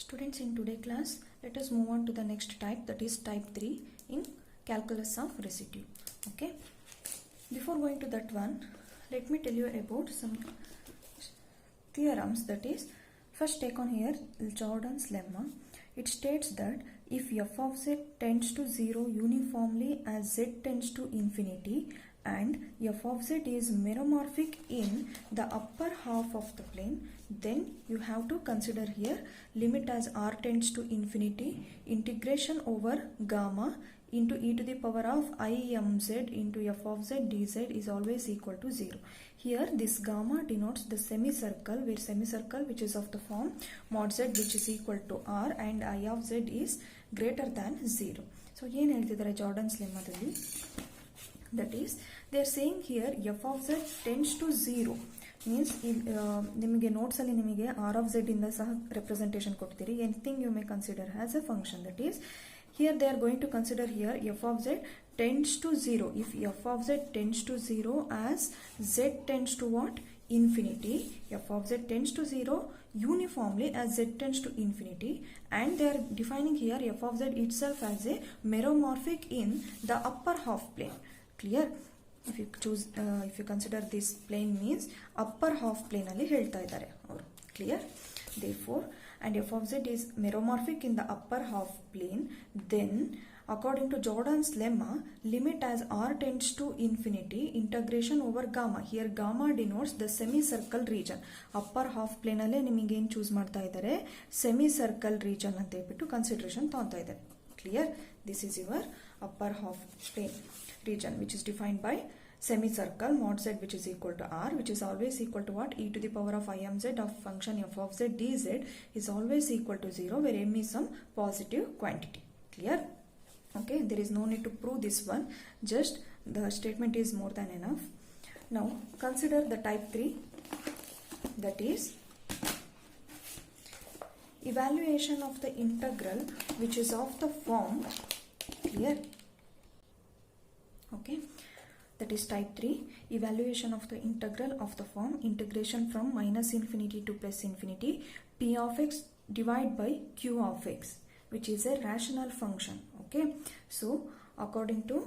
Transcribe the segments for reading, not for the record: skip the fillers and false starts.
Students, in today's class, let us move on to the next type, that is type 3 in calculus of residue. Okay. Before going to that one, let me tell you about some theorems. That is, first take on here Jordan's lemma. It states that if f of z tends to 0 uniformly as z tends to infinity and f of z is meromorphic in the upper half of the plane, then you have to consider here limit as r tends to infinity integration over gamma into e to the power of imz into f of z dz is always equal to 0. Here this gamma denotes the semicircle, where semicircle which is of the form mod z which is equal to r and I of z is greater than 0. So ಏನು ಹೇಳ್ತಿದ್ದಾರೆ ಜಾರ್ಡನ್ಸ್ ಲೆಮ್ಮದಲ್ಲಿ, that is they are saying here f of z tends to 0 means ನಿಮಗೆ notes ಅಲ್ಲಿ ನಿಮಗೆ r of z ಇಂದ ಸಹ representation ಕೊಡ್ತೀರಿ. Anything you may consider as a function. That is here they are going to consider here f of z tends to 0. If f of z tends to 0 as z tends to what? Infinity. F of z tends to 0 uniformly as z tends to infinity, and they are defining here f of z itself as a meromorphic in the upper half plane. Clear? If you choose if you consider this plane means upper half plane alli ಹೇಳ್ತಾ ಇದ್ದಾರೆ ಅವರು. Clear? Therefore, and f of z is meromorphic in the upper half plane, then according to Jordan's lemma, limit as r tends to infinity integration over gamma. Here gamma denotes the semicircle region. Upper half plane alle ನಿಮಗೆ ಏನು choose ಮಾಡ್ತಾ ಇದ್ದಾರೆ, semicircle region ಅಂತ ಹೇಳ್ಬಿಟ್ಟು consideration ತಗೊಳ್ತಾ ಇದ್ದಾರೆ. Clear? This is your upper half plane region which is defined by semicircle mod z which is equal to r, which is always equal to what? E to the power of imz of function f of z dz is always equal to 0, where m is some positive quantity. Clear? Okay, there is no need to prove this one, just the statement is more than enough. Now consider the type 3, that is evaluation of the integral which is of the form. Clear? Okay, that is type 3, evaluation of the integral of the form integration from minus infinity to plus infinity p of x divided by q of x, which is a rational function. Okay, so according to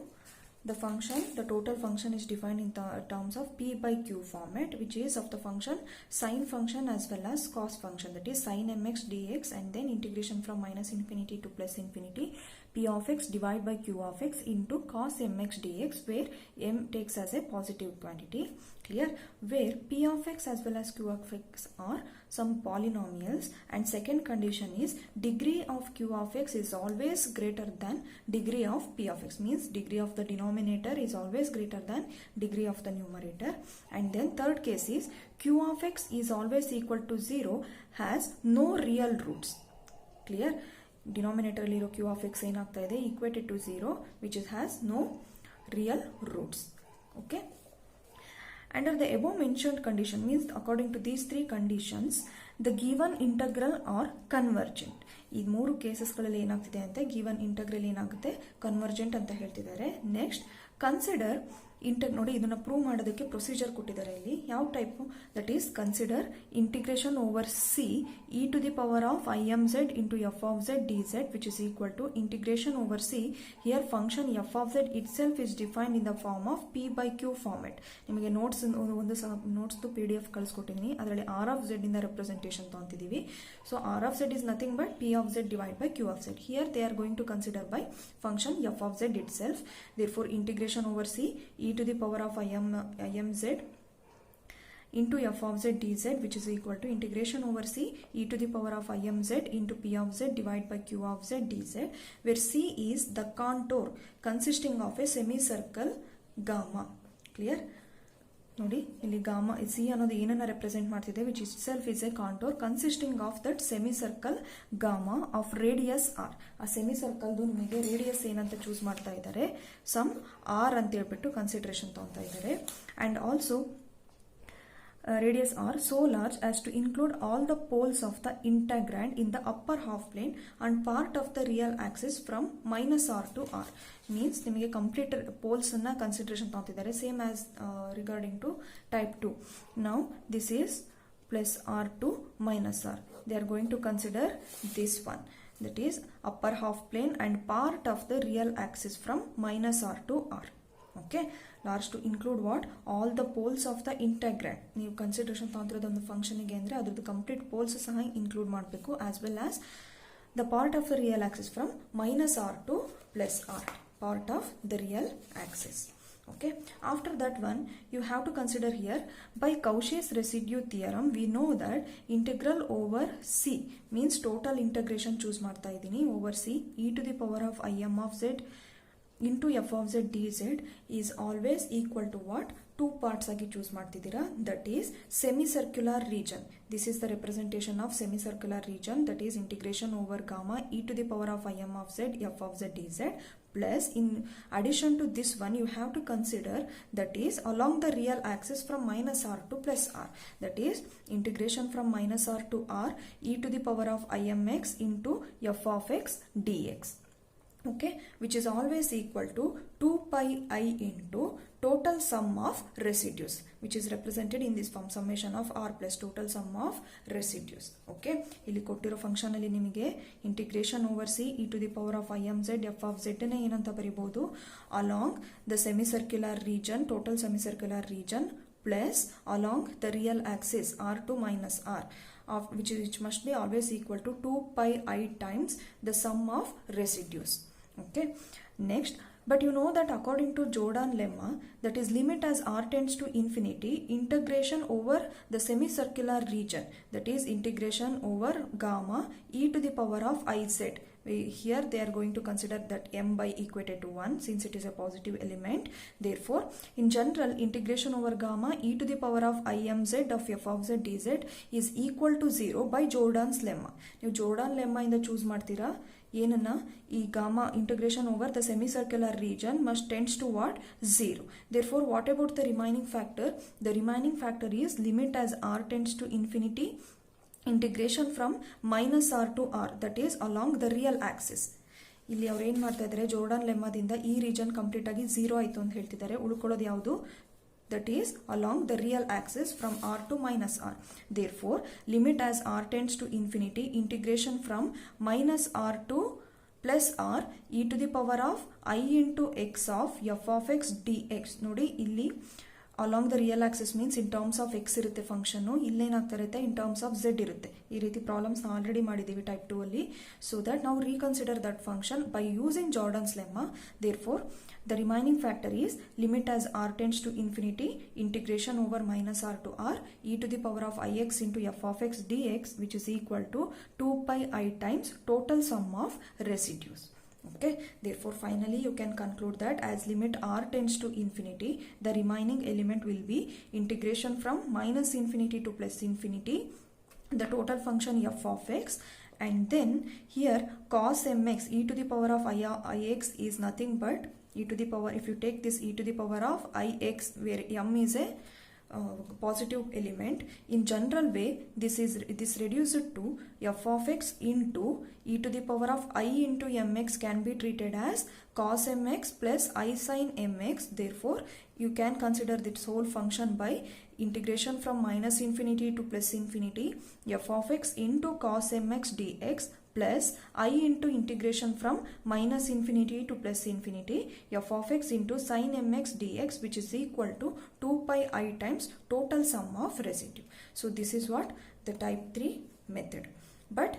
the function, the total function is defined in terms of p by q format, which is of the function sine function as well as cos function, that is sin mx dx, and then integration from minus infinity to plus infinity p of x divided by q of x into cos mx dx, where m takes as a positive quantity. Clear? Where p of x as well as q of x are some polynomials, and second condition is degree of q of x is always greater than degree of p of x, means degree of the denominator is always greater than degree of the numerator. And then third case is q of x is always equal to 0 has no real roots. Clear? Denominator aliro q of x ಏನಾಗ್ತಾ ಇದೆ, equated to 0, which has no real roots. Okay, under the above mentioned condition means according to these three conditions the given integral are convergent. ಈ ಮೂರು ಕೇಸಸ್ಗಳಲ್ಲಿ ಏನಾಗ್ತಿದೆ ಅಂತ given integral ಏನಾಗುತ್ತೆ, convergent ಅಂತ ಹೇಳ್ತಿದ್ದಾರೆ. Next consider ನೋಡಿ, ಇದನ್ನ ಪ್ರೂವ್ ಮಾಡೋದಕ್ಕೆ ಪ್ರೊಸೀಜರ್ ಕೊಟ್ಟಿದ್ದಾರೆ ಇಲ್ಲಿ. ಯಾವ type? That is consider integration over c e to the power of imz into f of z dz which is equal to integration over c. Here function f of z itself is defined in the form of p by q format. ನಿಮಗೆ notes ಒಂದು ನೋಟ್ಸ್ದು PDF ಕಳಿಸ್ಕೊಟ್ಟಿದ್ದೀನಿ, ಅದರಲ್ಲಿ r of z ಇಂದ representation ತಗೊಂತಿದ್ದೀವಿ. So r of z is nothing but p of z divided by q of z. Here they are going to consider by function f of z itself. Therefore integration over c e to the power of imz into f of z dz, which is equal to integration over c e to the power of imz into p of z divided by q of z dz, where c is the contour consisting of a semicircle gamma. Clear? ನೋಡಿ, ಇಲ್ಲಿ gamma C ಅನ್ನೋದು ಏನನ್ನ represent ಮಾಡ್ತಿದೆ, which is self is a contour consisting of that semicircle gamma of radius r. ಆ ಸೆಮಿಸರ್ಕಲ್ದು ನಿಮಗೆ radius ಏನಂತ choose ಮಾಡ್ತಾ ಇದ್ದಾರೆ, ಸಮ್ ಆರ್ ಅಂತ ಹೇಳ್ಬಿಟ್ಟು ಕನ್ಸಿಡರೇಷನ್ ತಗೊತಾ ಇದ್ದಾರೆ. And also radius r so large as to include all the poles of the integrand in the upper half plane and part of the real axis from minus r to r. Means ನಿಮಗೆ complete poles ಅನ್ನ consideration ತಗೊತಿದ್ದಾರೆ, same as regarding to type 2. Now this is plus r to minus r. They are going to consider this one, that is upper half plane and part of the real axis from minus r to r. Okay, last to include what? All the poles of the integrand. ನೀವು consideration ತಗೊಂಡಿರೋದು ಒಂದು function ಗೆ ಅಂದ್ರೆ ಅದರದ್ದು complete poles ಸಹ include ಮಾಡಬೇಕು, as well as the part of the real axis from minus r to plus r, part of the real axis. Okay, after that one you have to consider here, by Cauchy's residue theorem we know that integral over c means total integration choose ಮಾಡ್ತಾ ಇದ್ದೀನಿ over c e to the power of im of z into f of z dz is always equal to what? Two parts agi choose ಮಾಡ್ತಿದ್ದೀರಾ, that is semicircular region. This is the representation of semicircular region, that is integration over gamma e to the power of im of z f of z dz, plus in addition to this one you have to consider, that is along the real axis from minus r to plus r, that is integration from minus r to r e to the power of imx into f of x dx. Okay, which is always equal to 2 pi I into total sum of residues, which is represented in this form, summation of r plus total sum of residues. Okay, ಇಲ್ಲಿ ಕೊಟ್ಟಿರೋ function ಅಲ್ಲಿ ನಿಮಗೆ integration over C e to the power of imz f of z ನ ಏನಂತ ಬರೀಬಹುದು, along the semicircular region, total semicircular region, plus along the real axis r to minus r, of which must be always equal to 2 pi I times the sum of residues. Okay, next, but you know that according to Jordan lemma, that is limit as r tends to infinity, integration over the semicircular region, that is integration over gamma e to the power of iz. Here they are going to consider that m by equated to 1 since it is a positive element. Therefore, in general, integration over gamma e to the power of imz of f of z dz is equal to 0 by Jordan's lemma. ನೀವು Jordan lemma ಇಂದ choose ಮಾಡ್ತೀರಾ ಏನನ್ನ, ಈ gamma integration over the semicircular region must tends to what? 0. Therefore, what about the remaining factor? The remaining factor is limit as r tends to infinity, integration from minus r to r, that is along the real axis. ಇಲ್ಲಿ ಅವ್ರು ಏನು ಮಾಡ್ತಾ ಇದ್ದಾರೆ, Jordan ಲೆಮ್ಮಾದಿಂದ ಈ region complete ಆಗಿ 0 ಆಯಿತು ಅಂತ ಹೇಳ್ತಿದ್ದಾರೆ. ಉಳ್ಕೊಳ್ಳೋದು ಯಾವುದು? that is along the real axis from r to minus r. Therefore, limit as r tends to infinity, integration from minus r to plus r e to the power of I into x of f of x dx. ನೋಡಿ ಇಲ್ಲಿ along the real axis means in terms of x ಇರುತ್ತೆ function, ಇಲ್ಲೇನಾಗ್ತಾ ಇರುತ್ತೆ in terms of z ಇರುತ್ತೆ. ಈ ರೀತಿ problems already ಮಾಡಿದ್ದೀವಿ type 2 ಅಲ್ಲಿ. So that ನಾವು reconsider that function by using Jordan's lemma. Therefore the remaining factor is limit as r tends to infinity, integration over minus r to r e to the power of ix into f of x dx, which is equal to 2 pi I times total sum of residues. Okay, therefore finally you can conclude that as limit r tends to infinity, the remaining element will be integration from minus infinity to plus infinity, the total function f of x, and then here cos mx e to the power of ix is nothing but e to the power, if you take this e to the power of ix where m is a positive element, in general way this reduced to f of x into e to the power of I into mx can be treated as cos mx plus I sin mx. Therefore, you can consider this whole function by integration from minus infinity to plus infinity f of x into cos mx dx plus I into integration from minus infinity to plus infinity f of x into sin mx dx, which is equal to 2 pi I times total sum of residue. So this is what the type 3 method. But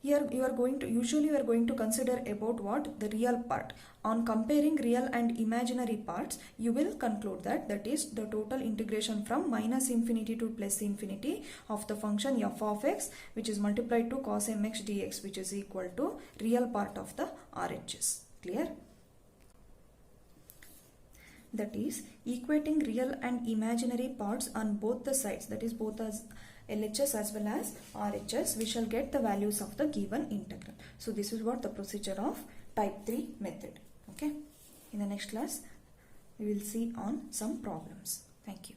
here you are going to consider about what? The real part. On comparing real and imaginary parts, you will conclude that is the total integration from minus infinity to plus infinity of the function f of x, which is multiplied to cos mx dx, which is equal to real part of the RHS. Clear? That is equating real and imaginary parts on both the sides, that is both as LHS as well as RHS, we shall get the values of the given integral. So this is what the procedure of type 3 method. Okay, in the next class we will see on some problems. Thank you.